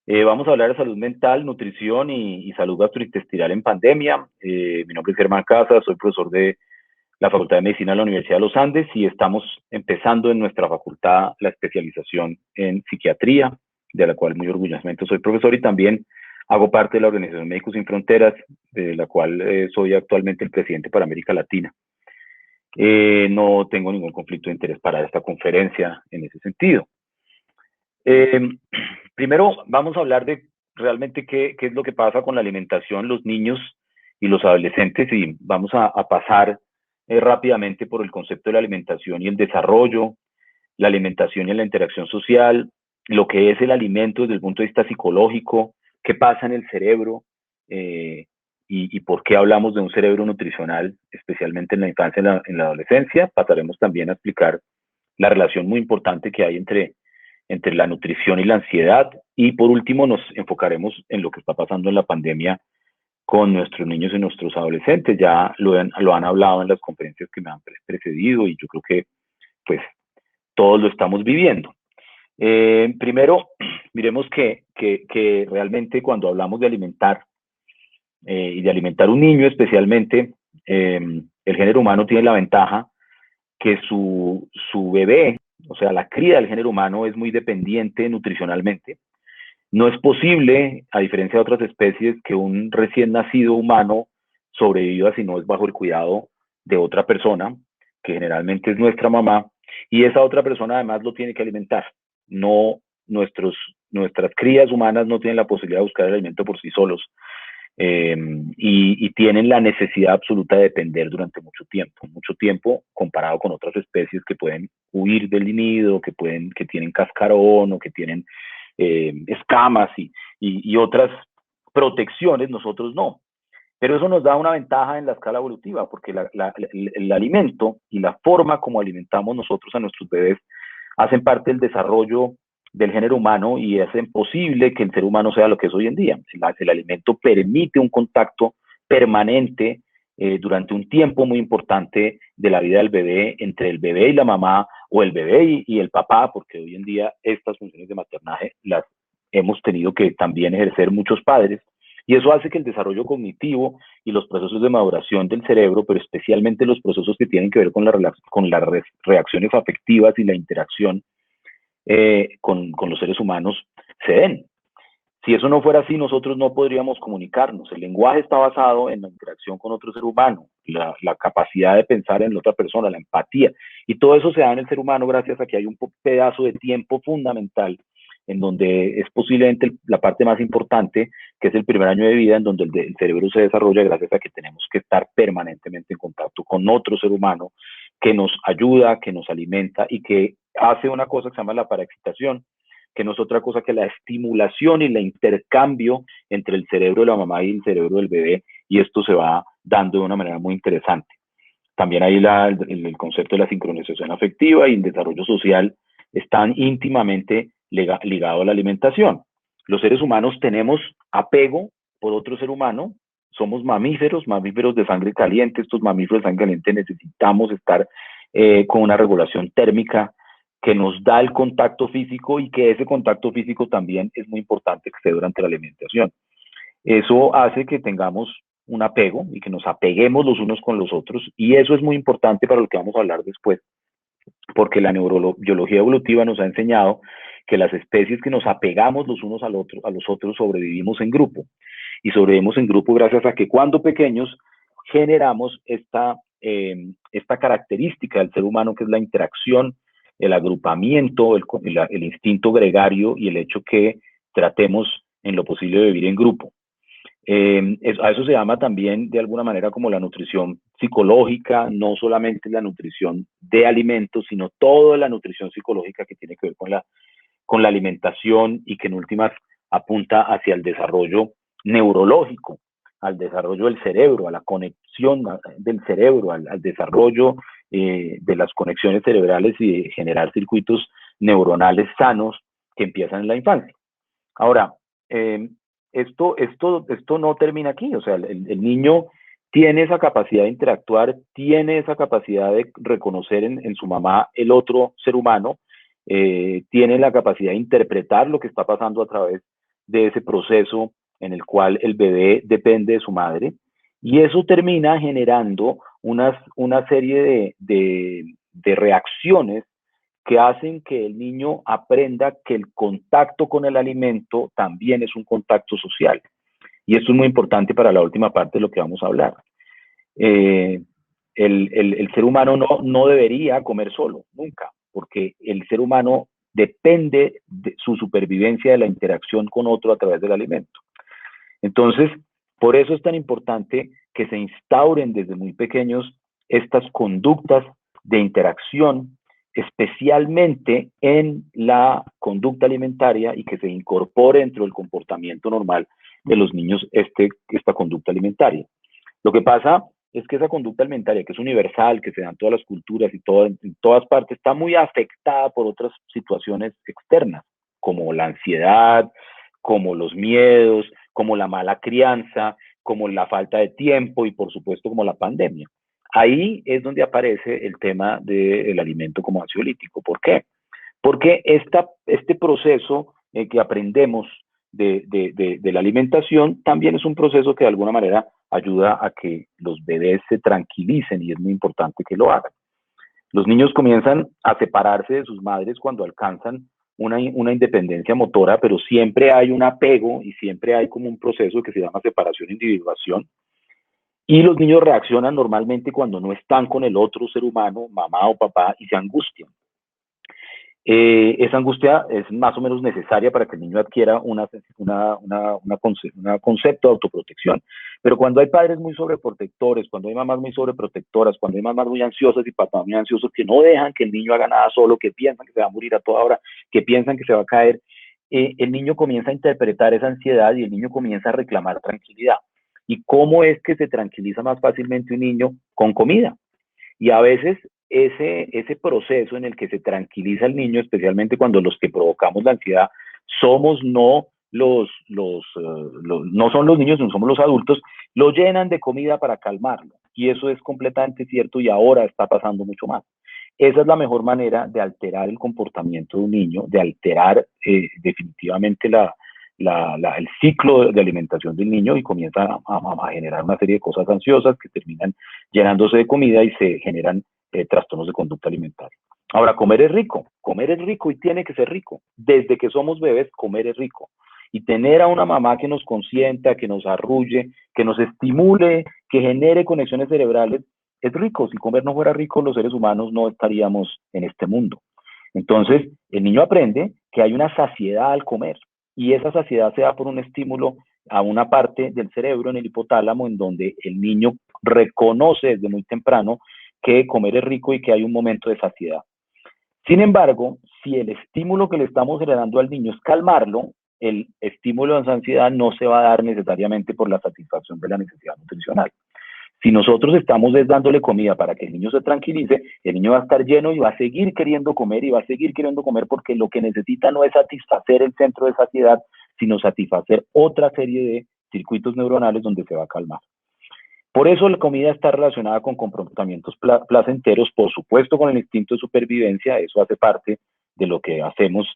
Vamos a hablar de salud mental, nutrición y salud gastrointestinal en pandemia. Mi nombre es Germán Casas, soy profesor de la Facultad de Medicina de la Universidad de los Andes y estamos empezando en nuestra facultad la especialización en psiquiatría, de la cual muy orgullosamente soy profesor y también hago parte de la Organización Médicos Sin Fronteras, de la cual soy actualmente el presidente para América Latina. No tengo ningún conflicto de interés para esta conferencia en ese sentido. Eh, Primero vamos a hablar de realmente qué es lo que pasa con la alimentación, los niños y los adolescentes y vamos a pasar rápidamente por el concepto de la alimentación y el desarrollo, la alimentación y la interacción social, lo que es el alimento desde el punto de vista psicológico, qué pasa en el cerebro eh, y por qué hablamos de un cerebro nutricional, especialmente en la infancia y en la adolescencia. Pasaremos también a explicar la relación muy importante que hay entre la nutrición y la ansiedad. Y por último, nos enfocaremos en lo que está pasando en la pandemia con nuestros niños y nuestros adolescentes. Ya lo han hablado en las conferencias que me han precedido y yo creo que pues todos lo estamos viviendo. Primero, miremos que realmente cuando hablamos de alimentar y de alimentar un niño especialmente, el género humano tiene la ventaja que su bebé, o sea, la cría del género humano es muy dependiente nutricionalmente. No es posible, a diferencia de otras especies, que un recién nacido humano sobreviva si no es bajo el cuidado de otra persona, que generalmente es nuestra mamá, y esa otra persona además lo tiene que alimentar. No, nuestras crías humanas no tienen la posibilidad de buscar el alimento por sí solos eh, y tienen la necesidad absoluta de depender durante mucho tiempo comparado con otras especies que pueden huir del nido, que tienen cascarón o que tienen escamas y otras protecciones, nosotros no. Pero eso nos da una ventaja en la escala evolutiva, porque el alimento y la forma como alimentamos nosotros a nuestros bebés hacen parte del desarrollo del género humano y hacen posible que el ser humano sea lo que es hoy en día. El alimento permite un contacto permanente durante un tiempo muy importante de la vida del bebé, entre el bebé y la mamá, o el bebé y el papá, porque hoy en día estas funciones de maternaje las hemos tenido que también ejercer muchos padres, y eso hace que el desarrollo cognitivo y los procesos de maduración del cerebro, pero especialmente los procesos que tienen que ver con las reacciones afectivas y la interacción con los seres humanos, se den. Si eso no fuera así, nosotros no podríamos comunicarnos. El lenguaje está basado en la interacción con otro ser humano, la capacidad de pensar en la otra persona, la empatía. Y todo eso se da en el ser humano gracias a que hay un pedazo de tiempo fundamental en donde es posiblemente la parte más importante, que es el primer año de vida, en donde el cerebro se desarrolla gracias a que tenemos que estar permanentemente en contacto con otro ser humano que nos ayuda, que nos alimenta y que hace una cosa que se llama la paraexcitación, que no es otra cosa que la estimulación y el intercambio entre el cerebro de la mamá y el cerebro del bebé, y esto se va dando de una manera muy interesante. También ahí el concepto de la sincronización afectiva y el desarrollo social están íntimamente ligados a la alimentación. Los seres humanos tenemos apego por otro ser humano, somos mamíferos de sangre caliente. Estos mamíferos de sangre caliente necesitamos estar con una regulación térmica que nos da el contacto físico y que ese contacto físico también es muy importante que esté durante la alimentación. Eso hace que tengamos un apego y que nos apeguemos los unos con los otros, y eso es muy importante para lo que vamos a hablar después, porque la neurobiología evolutiva nos ha enseñado que las especies que nos apegamos los unos a los otros sobrevivimos en grupo, y sobrevivimos en grupo gracias a que cuando pequeños generamos esta característica del ser humano, que es la interacción, el agrupamiento, el instinto gregario y el hecho que tratemos en lo posible de vivir en grupo. A eso se llama también de alguna manera como la nutrición psicológica, no solamente la nutrición de alimentos, sino toda la nutrición psicológica que tiene que ver con la alimentación y que en últimas apunta hacia el desarrollo neurológico, al desarrollo del cerebro, a la conexión del cerebro, al desarrollo de las conexiones cerebrales y de generar circuitos neuronales sanos que empiezan en la infancia. Ahora, eh, esto no termina aquí, o sea, el niño tiene esa capacidad de interactuar, tiene esa capacidad de reconocer en su mamá el otro ser humano, tiene la capacidad de interpretar lo que está pasando a través de ese proceso en el cual el bebé depende de su madre, y eso termina generando una serie de reacciones que hacen que el niño aprenda que el contacto con el alimento también es un contacto social. Y esto es muy importante para la última parte de lo que vamos a hablar. Eh, el ser humano no debería comer solo, nunca, porque el ser humano depende de su supervivencia de la interacción con otro a través del alimento. Entonces, por eso es tan importante que se instauren desde muy pequeños estas conductas de interacción, especialmente en la conducta alimentaria, y que se incorpore dentro del comportamiento normal de los niños esta conducta alimentaria. Lo que pasa es que esa conducta alimentaria, que es universal, que se da en todas las culturas y en todas partes, está muy afectada por otras situaciones externas, como la ansiedad, como los miedos, como la mala crianza, como la falta de tiempo y por supuesto como la pandemia. Ahí es donde aparece el tema del alimento como ansiolítico. ¿Por qué? Porque este proceso que aprendemos de la alimentación también es un proceso que de alguna manera ayuda a que los bebés se tranquilicen, y es muy importante que lo hagan. Los niños comienzan a separarse de sus madres cuando alcanzan una independencia motora, pero siempre hay un apego y siempre hay como un proceso que se llama separación e individuación. Y los niños reaccionan normalmente cuando no están con el otro ser humano, mamá o papá, y se angustian. Esa angustia es más o menos necesaria para que el niño adquiera un concepto de autoprotección. Pero cuando hay padres muy sobreprotectores, cuando hay mamás muy sobreprotectoras, cuando hay mamás muy ansiosas y papás muy ansiosos que no dejan que el niño haga nada solo, que piensan que se va a morir a toda hora, que piensan que se va a caer, el niño comienza a interpretar esa ansiedad y el niño comienza a reclamar tranquilidad. ¿Y cómo es que se tranquiliza más fácilmente un niño? Con comida. Y a veces ese proceso en el que se tranquiliza el niño, especialmente cuando los que provocamos la ansiedad somos no no son los niños, no somos los adultos, lo llenan de comida para calmarlo. Y eso es completamente cierto y ahora está pasando mucho más. Esa es la mejor manera de alterar el comportamiento de un niño, de alterar definitivamente el ciclo de alimentación del niño, y comienza a generar una serie de cosas ansiosas que terminan llenándose de comida y se generan trastornos de conducta alimentaria. Ahora, comer es rico y tiene que ser rico. Desde que somos bebés, comer es rico. Y tener a una mamá que nos consienta, que nos arrulle, que nos estimule, que genere conexiones cerebrales, es rico. Si comer no fuera rico, los seres humanos no estaríamos en este mundo. Entonces, el niño aprende que hay una saciedad al comer, y esa saciedad se da por un estímulo a una parte del cerebro, en el hipotálamo, en donde el niño reconoce desde muy temprano que comer es rico y que hay un momento de saciedad. Sin embargo, si el estímulo que le estamos generando al niño es calmarlo, el estímulo de ansiedad no se va a dar necesariamente por la satisfacción de la necesidad nutricional. Si nosotros estamos dándole comida para que el niño se tranquilice, el niño va a estar lleno y va a seguir queriendo comer y va a seguir queriendo comer, porque lo que necesita no es satisfacer el centro de saciedad, sino satisfacer otra serie de circuitos neuronales donde se va a calmar. Por eso la comida está relacionada con comportamientos placenteros, por supuesto con el instinto de supervivencia, eso hace parte de lo que hacemos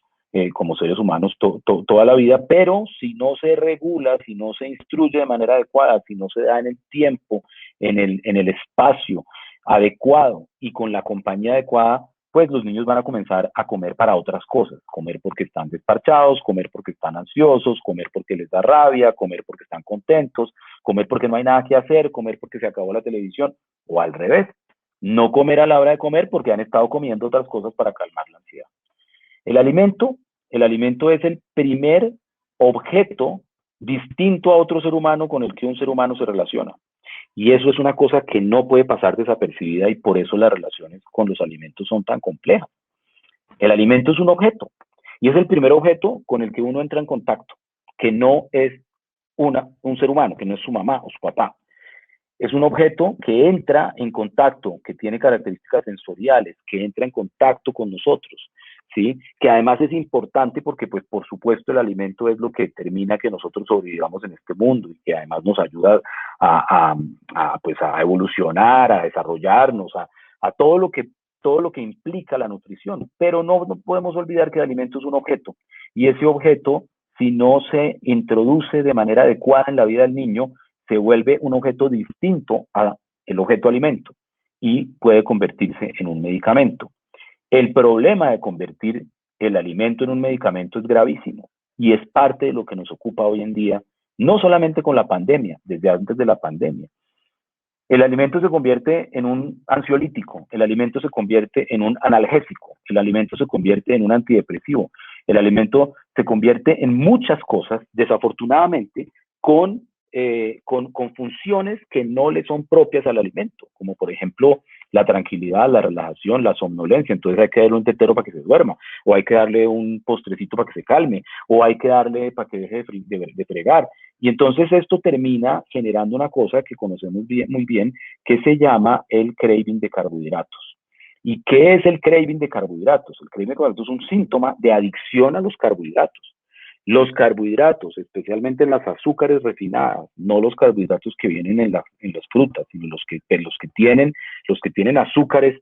como seres humanos toda la vida, pero si no se regula, si no se instruye de manera adecuada, si no se da en el tiempo, en el espacio adecuado y con la compañía adecuada, pues los niños van a comenzar a comer para otras cosas, comer porque están desparchados, comer porque están ansiosos, comer porque les da rabia, comer porque están contentos, comer porque no hay nada que hacer, comer porque se acabó la televisión, o al revés, no comer a la hora de comer porque han estado comiendo otras cosas para calmar la ansiedad. El alimento, el alimento es el primer objeto distinto a otro ser humano con el que un ser humano se relaciona. Y eso es una cosa que no puede pasar desapercibida, y por eso las relaciones con los alimentos son tan complejas. El alimento es un objeto y es el primer objeto con el que uno entra en contacto, que no es un ser humano, que no es su mamá o su papá. Es un objeto que entra en contacto, que tiene características sensoriales, que entra en contacto con nosotros, ¿sí? Que además es importante porque, pues, por supuesto, el alimento es lo que determina que nosotros sobrevivamos en este mundo, y que además nos ayuda pues, a evolucionar, a desarrollarnos, a todo lo que implica la nutrición. Pero no podemos olvidar que el alimento es un objeto, y ese objeto si no se introduce de manera adecuada en la vida del niño, se vuelve un objeto distinto al objeto alimento y puede convertirse en un medicamento. El problema de convertir el alimento en un medicamento es gravísimo y es parte de lo que nos ocupa hoy en día, no solamente con la pandemia, desde antes de la pandemia. El alimento se convierte en un ansiolítico, el alimento se convierte en un analgésico, el alimento se convierte en un antidepresivo, el alimento se convierte en muchas cosas, desafortunadamente, con funciones que no le son propias al alimento, como por ejemplo la tranquilidad, la relajación, la somnolencia. Entonces hay que darle un tetero para que se duerma, o hay que darle un postrecito para que se calme, o hay que darle para que deje de fregar. Y entonces esto termina generando una cosa que conocemos muy bien, que se llama el craving de carbohidratos. ¿Y qué es el craving de carbohidratos? El craving de carbohidratos es un síntoma de adicción a los carbohidratos. Los carbohidratos, especialmente las azúcares refinadas, no los carbohidratos que vienen en las frutas, sino los que tienen azúcares,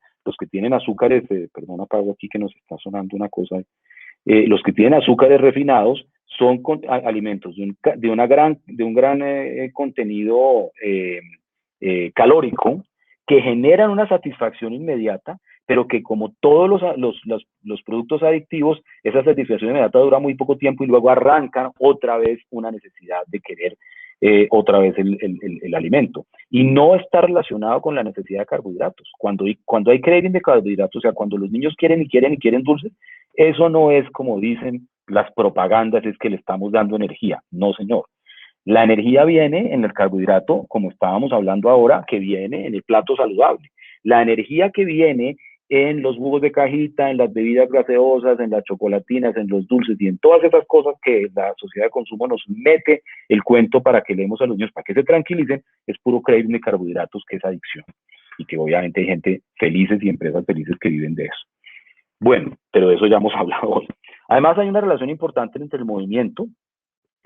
perdón, apago aquí que nos está sonando una cosa, los que tienen azúcares refinados son alimentos de un gran contenido calórico que generan una satisfacción inmediata, pero que como todos los productos adictivos, esa satisfacción inmediata dura muy poco tiempo y luego arrancan otra vez una necesidad de querer otra vez el alimento. Y no está relacionado con la necesidad de carbohidratos. Cuando hay craving de carbohidratos, o sea, cuando los niños quieren y quieren y quieren dulces, eso no es como dicen las propagandas, es que le estamos dando energía. No, señor. La energía viene en el carbohidrato, como estábamos hablando ahora, que viene en el plato saludable. La energía que viene en los jugos de cajita, en las bebidas gaseosas, en las chocolatinas, en los dulces y en todas esas cosas que la sociedad de consumo nos mete el cuento para que leemos a los niños, para que se tranquilicen, es puro craving de carbohidratos, que es adicción. Y que obviamente hay gente felices y empresas felices que viven de eso. Bueno, pero de eso ya hemos hablado hoy. Además, hay una relación importante entre el movimiento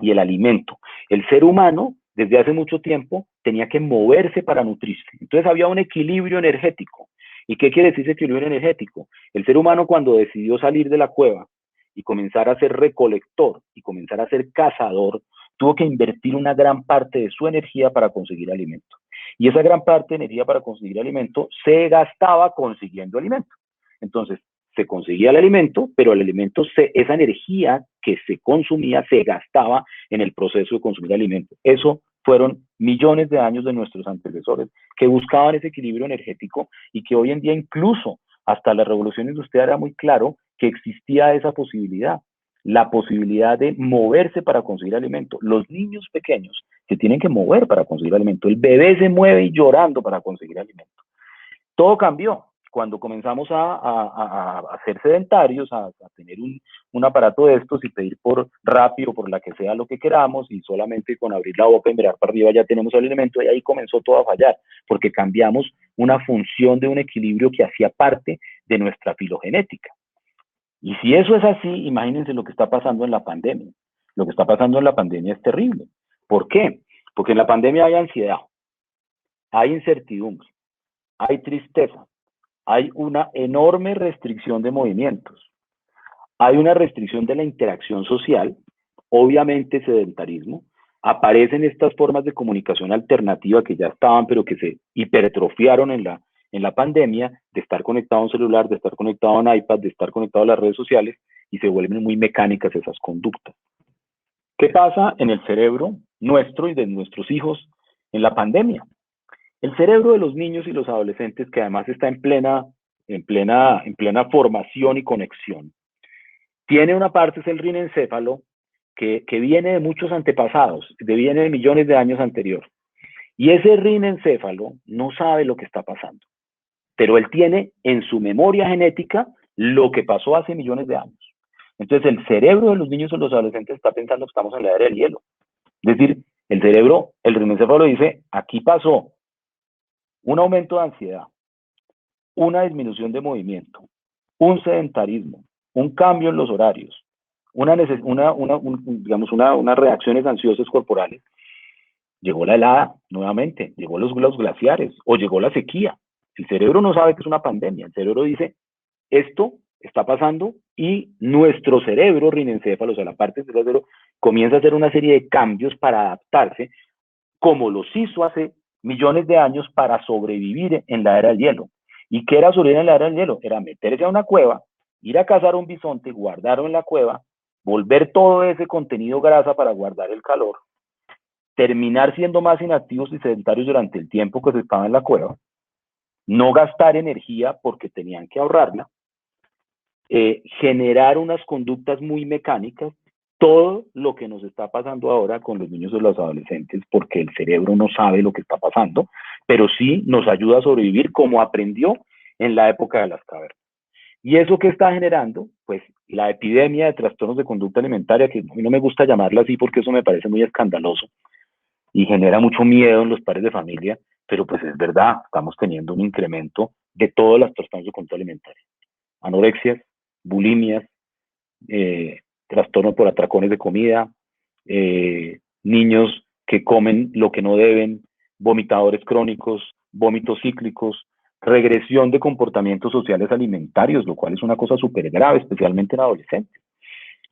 y el alimento. El ser humano, desde hace mucho tiempo, tenía que moverse para nutrirse. Entonces había un equilibrio energético. ¿Y qué quiere decir ese equilibrio energético? El ser humano, cuando decidió salir de la cueva y comenzar a ser recolector y comenzar a ser cazador, tuvo que invertir una gran parte de su energía para conseguir alimento. Y esa gran parte de energía para conseguir alimento se gastaba consiguiendo alimento. Entonces, se conseguía el alimento, pero el alimento, esa energía que se consumía se gastaba en el proceso de consumir alimento. Eso fueron millones de años de nuestros antecesores que buscaban ese equilibrio energético y que hoy en día incluso hasta la revolución industrial era muy claro que existía esa posibilidad, la posibilidad de moverse para conseguir alimento. Los niños pequeños se tienen que mover para conseguir alimento. El bebé se mueve y llorando para conseguir alimento. Todo cambió cuando comenzamos a ser sedentarios, a tener un aparato de estos y pedir por Rappi o por la que sea lo que queramos, y solamente con abrir la boca y mirar para arriba ya tenemos el alimento, y ahí comenzó todo a fallar, porque cambiamos una función de un equilibrio que hacía parte de nuestra filogenética. Y si eso es así, imagínense lo que está pasando en la pandemia. Lo que está pasando en la pandemia es terrible. ¿Por qué? Porque en la pandemia hay ansiedad, hay incertidumbre, hay tristeza, hay una enorme restricción de movimientos, hay una restricción de la interacción social, obviamente sedentarismo, aparecen estas formas de comunicación alternativa que ya estaban, pero que se hipertrofiaron en la pandemia, de estar conectado a un celular, de estar conectado a un iPad, de estar conectado a las redes sociales, y se vuelven muy mecánicas esas conductas. ¿Qué pasa en el cerebro nuestro y de nuestros hijos en la pandemia? El cerebro de los niños y los adolescentes, que además está en plena formación y conexión, tiene una parte, es el rinencéfalo, que viene de muchos antepasados, viene de millones de años anterior. Y ese rinencéfalo no sabe lo que está pasando, pero él tiene en su memoria genética lo que pasó hace millones de años. Entonces el cerebro de los niños y los adolescentes está pensando que estamos en la era del hielo. Es decir, el rinencéfalo dice, aquí pasó un aumento de ansiedad, una disminución de movimiento, un sedentarismo, un cambio en los horarios, unas reacciones ansiosas corporales. Llegó la helada nuevamente, llegó los glaciares o llegó la sequía. El cerebro no sabe que es una pandemia. El cerebro dice, esto está pasando y nuestro cerebro rinencéfalo, o sea, la parte del cerebro, comienza a hacer una serie de cambios para adaptarse, como los hizo hace millones de años para sobrevivir en la era del hielo. ¿Y qué era sobrevivir en la era del hielo? Era meterse a una cueva, ir a cazar un bisonte, guardarlo en la cueva, volver todo ese contenido grasa para guardar el calor, terminar siendo más inactivos y sedentarios durante el tiempo que se estaba en la cueva, no gastar energía porque tenían que ahorrarla, generar unas conductas muy mecánicas, todo lo que nos está pasando ahora con los niños y los adolescentes, porque el cerebro no sabe lo que está pasando, pero sí nos ayuda a sobrevivir como aprendió en la época de las cavernas. ¿Y eso qué está generando? Pues la epidemia de trastornos de conducta alimentaria, que a mí no me gusta llamarla así porque eso me parece muy escandaloso y genera mucho miedo en los padres de familia, pero pues es verdad, estamos teniendo un incremento de todos los trastornos de conducta alimentaria. Anorexias, bulimias, trastornos por atracones de comida, niños que comen lo que no deben, vomitadores crónicos, vómitos cíclicos, regresión de comportamientos sociales alimentarios, lo cual es una cosa súper grave, especialmente en adolescentes.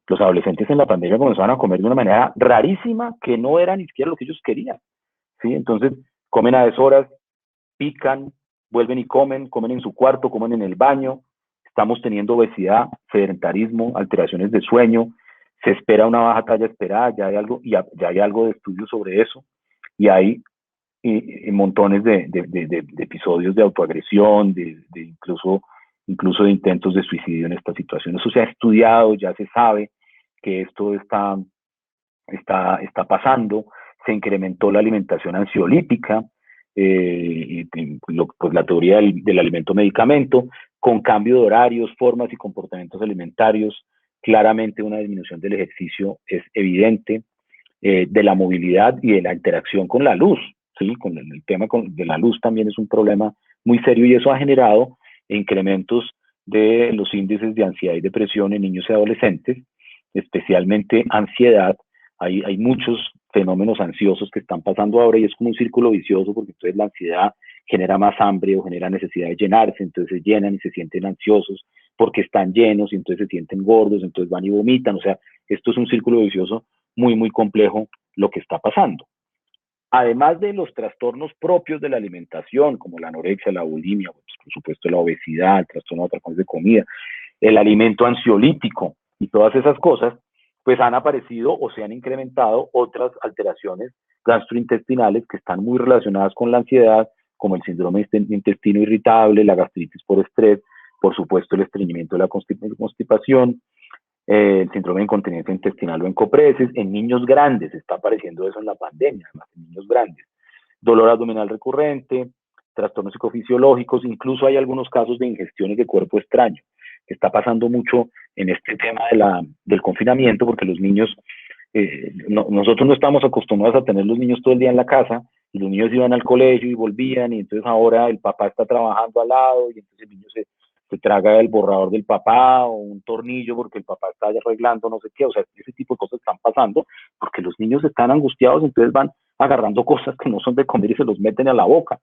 Los adolescentes en la pandemia comenzaban a comer de una manera rarísima que no era ni siquiera lo que ellos querían, ¿sí? Entonces, comen a deshoras, pican, vuelven y comen en su cuarto, comen en el baño, estamos teniendo obesidad, sedentarismo, alteraciones de sueño, se espera una baja talla esperada, ya hay algo de estudio sobre eso, y hay montones de episodios de autoagresión, incluso de intentos de suicidio en esta situación. Eso se ha estudiado, ya se sabe que esto está pasando, se incrementó la alimentación ansiolítica, pues la teoría del alimento medicamento, con cambio de horarios, formas y comportamientos alimentarios, claramente una disminución del ejercicio es evidente, de la movilidad y de la interacción con la luz, ¿sí? Con el tema de la luz también es un problema muy serio y eso ha generado incrementos de los índices de ansiedad y depresión en niños y adolescentes, especialmente ansiedad. Hay muchos fenómenos ansiosos que están pasando ahora y es como un círculo vicioso porque entonces la ansiedad genera más hambre o genera necesidad de llenarse, entonces se llenan y se sienten ansiosos porque están llenos y entonces se sienten gordos, entonces van y vomitan, o sea, esto es un círculo vicioso muy, muy complejo lo que está pasando. Además de los trastornos propios de la alimentación, como la anorexia, la bulimia, pues, por supuesto la obesidad, el trastorno de atracones de comida, el alimento ansiolítico y todas esas cosas, pues han aparecido o se han incrementado otras alteraciones gastrointestinales que están muy relacionadas con la ansiedad, como el síndrome de intestino irritable, la gastritis por estrés, por supuesto el estreñimiento de la constipación, el síndrome de incontinencia intestinal o en copresis, en niños grandes, está apareciendo eso en la pandemia, además en niños grandes, dolor abdominal recurrente, trastornos psicofisiológicos, incluso hay algunos casos de ingestiones de cuerpo extraño, que está pasando mucho en este tema del confinamiento, porque los niños, nosotros no estamos acostumbrados a tener los niños todo el día en la casa, y los niños iban al colegio y volvían, y entonces ahora el papá está trabajando al lado, y entonces el niño se traga el borrador del papá o un tornillo porque el papá está arreglando no sé qué, o sea, ese tipo de cosas están pasando porque los niños están angustiados, entonces van agarrando cosas que no son de comer y se los meten a la boca.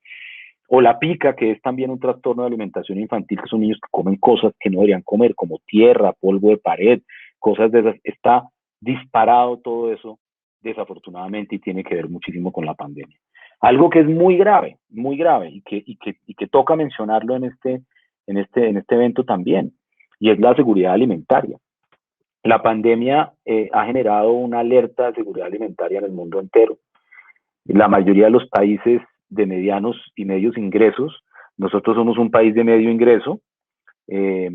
O la pica, que es también un trastorno de alimentación infantil, que son niños que comen cosas que no deberían comer, como tierra, polvo de pared, cosas de esas. Está disparado todo eso, desafortunadamente, y tiene que ver muchísimo con la pandemia. Algo que es muy grave, y que toca mencionarlo en este evento también, y es la seguridad alimentaria. La pandemia ha generado una alerta de seguridad alimentaria en el mundo entero. La mayoría de los países de medianos y medios ingresos, nosotros somos un país de medio ingreso, eh,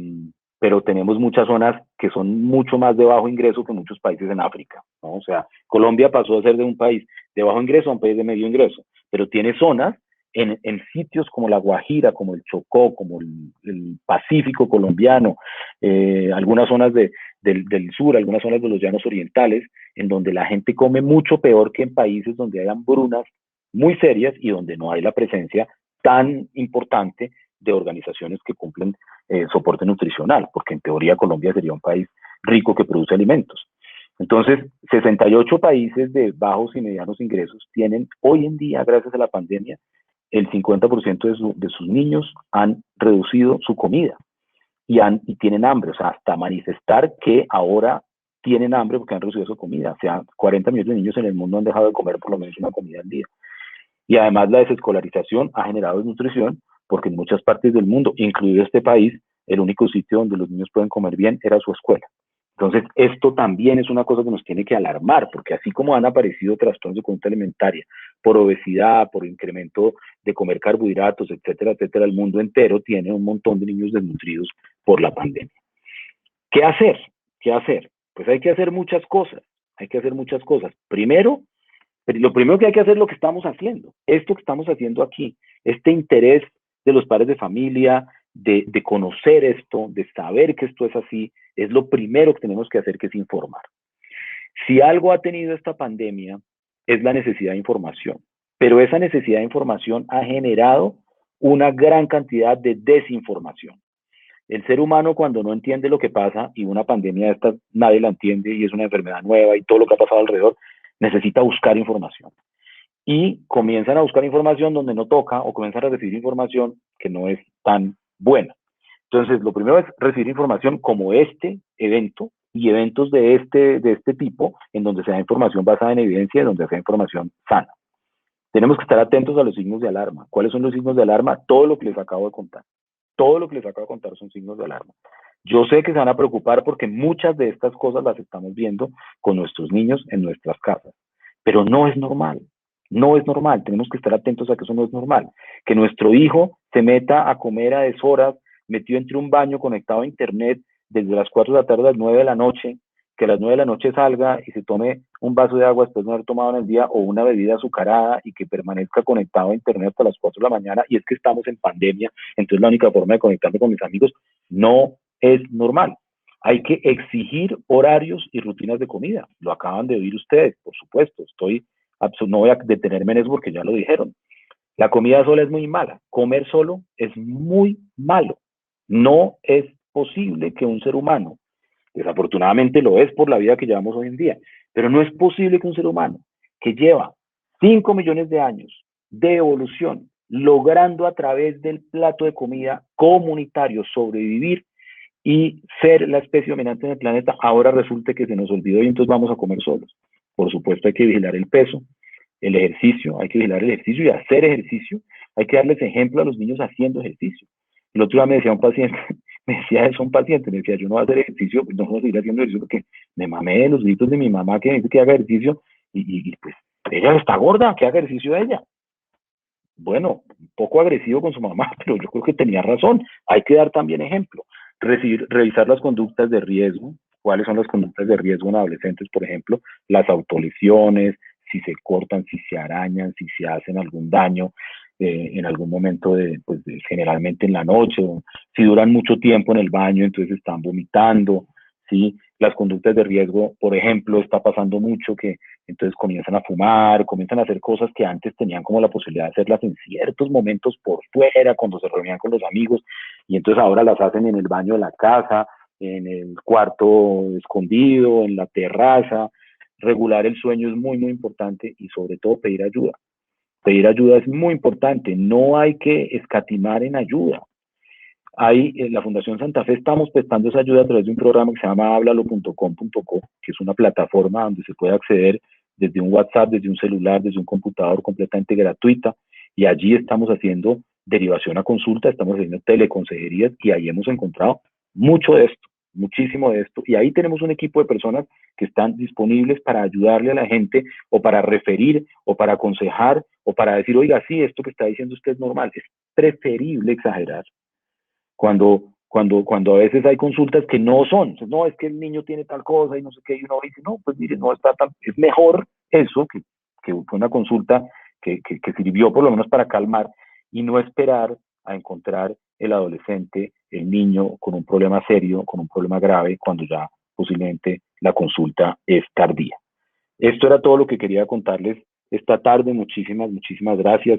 pero tenemos muchas zonas que son mucho más de bajo ingreso que muchos países en África, ¿no? O sea, Colombia pasó a ser de un país de bajo ingreso a un país de medio ingreso, pero tiene zonas en sitios como La Guajira, como el Chocó, como el Pacífico colombiano, algunas zonas del sur, algunas zonas de los llanos orientales, en donde la gente come mucho peor que en países donde hay hambrunas muy serias y donde no hay la presencia tan importante de organizaciones que cumplen soporte nutricional, porque en teoría Colombia sería un país rico que produce alimentos. Entonces, 68 países de bajos y medianos ingresos tienen hoy en día, gracias a la pandemia, el 50% de sus niños han reducido su comida. y tienen hambre, o sea, hasta manifestar que ahora tienen hambre porque han recibido su comida. O sea, 40 millones de niños en el mundo han dejado de comer por lo menos una comida al día. Y además la desescolarización ha generado desnutrición porque en muchas partes del mundo, incluido este país, el único sitio donde los niños pueden comer bien era su escuela. Entonces, esto también es una cosa que nos tiene que alarmar, porque así como han aparecido trastornos de conducta alimentaria por obesidad, por incremento de comer carbohidratos, etcétera, etcétera, el mundo entero tiene un montón de niños desnutridos por la pandemia. ¿Qué hacer? ¿Qué hacer? Pues hay que hacer muchas cosas, hay que hacer muchas cosas. Primero, lo primero que hay que hacer es lo que estamos haciendo, esto que estamos haciendo aquí, este interés de los padres de familia, de conocer esto, de saber que esto es así, es lo primero que tenemos que hacer, que es informar. Si algo ha tenido esta pandemia, es la necesidad de información, pero esa necesidad de información ha generado una gran cantidad de desinformación. El ser humano, cuando no entiende lo que pasa, y una pandemia de esta nadie la entiende y es una enfermedad nueva y todo lo que ha pasado alrededor, necesita buscar información. Y comienzan a buscar información donde no toca, o comienzan a recibir información que no es tan buena. Entonces, lo primero es recibir información como este evento y eventos de este tipo, en donde se da información basada en evidencia y donde se da información sana. Tenemos que estar atentos a los signos de alarma. ¿Cuáles son los signos de alarma? Todo lo que les acabo de contar. Todo lo que les acabo de contar son signos de alarma. Yo sé que se van a preocupar porque muchas de estas cosas las estamos viendo con nuestros niños en nuestras casas, pero no es normal. No es normal, tenemos que estar atentos a que eso no es normal. Que nuestro hijo se meta a comer a deshoras, metido entre un baño conectado a internet desde las 4 de la tarde a las 9 de la noche, que a las 9 de la noche salga y se tome un vaso de agua después de no haber tomado en el día, o una bebida azucarada, y que permanezca conectado a internet hasta las 4 de la mañana, y es que estamos en pandemia, entonces la única forma de conectarme con mis amigos, no es normal. Hay que exigir horarios y rutinas de comida. Lo acaban de oír ustedes, por supuesto. No voy a detenerme en eso porque ya lo dijeron. La comida sola es muy mala. Comer solo es muy malo. No es posible que un ser humano, desafortunadamente lo es por la vida que llevamos hoy en día, pero no es posible que un ser humano que lleva 5 millones de años de evolución, logrando a través del plato de comida comunitario sobrevivir y ser la especie dominante en el planeta, ahora resulte que se nos olvidó y entonces vamos a comer solos. Por supuesto, hay que vigilar el peso, el ejercicio, hay que vigilar el ejercicio y hacer ejercicio. Hay que darles ejemplo a los niños haciendo ejercicio. El otro día me decía un paciente, me decía eso un paciente, me decía, yo no voy a hacer ejercicio, pues no voy a seguir haciendo ejercicio porque me mamé de los gritos de mi mamá que me dice que haga ejercicio y pues ella está gorda, que haga ejercicio ella. Bueno, un poco agresivo con su mamá, pero yo creo que tenía razón. Hay que dar también ejemplo. Revisar las conductas de riesgo. ¿Cuáles son las conductas de riesgo en adolescentes? Por ejemplo, las autolesiones, si se cortan, si se arañan, si se hacen algún daño en algún momento, generalmente en la noche, o si duran mucho tiempo en el baño, entonces están vomitando, ¿sí? Las conductas de riesgo, por ejemplo, está pasando mucho que entonces comienzan a fumar, comienzan a hacer cosas que antes tenían como la posibilidad de hacerlas en ciertos momentos por fuera, cuando se reunían con los amigos, y entonces ahora las hacen en el baño de la casa, en el cuarto escondido, en la terraza. Regular el sueño es muy, muy importante, y sobre todo pedir ayuda. Pedir ayuda es muy importante, no hay que escatimar en ayuda. En la Fundación Santa Fe estamos prestando esa ayuda a través de un programa que se llama hablalo.com.co, que es una plataforma donde se puede acceder desde un WhatsApp, desde un celular, desde un computador, completamente gratuita, y allí estamos haciendo derivación a consulta, estamos haciendo teleconsejerías, y ahí hemos encontrado mucho de esto, muchísimo de esto, y ahí tenemos un equipo de personas que están disponibles para ayudarle a la gente, o para referir, o para aconsejar, o para decir, oiga, sí, esto que está diciendo usted es normal. Es preferible exagerar cuando a veces hay consultas que no son, no, es que el niño tiene tal cosa y no sé qué, y uno dice, no, pues mire, no está tan, es mejor eso que una consulta que sirvió por lo menos para calmar, y no esperar a encontrar el adolescente, el niño, con un problema serio, con un problema grave, cuando ya posiblemente la consulta es tardía. Esto era todo lo que quería contarles esta tarde. Muchísimas, muchísimas gracias.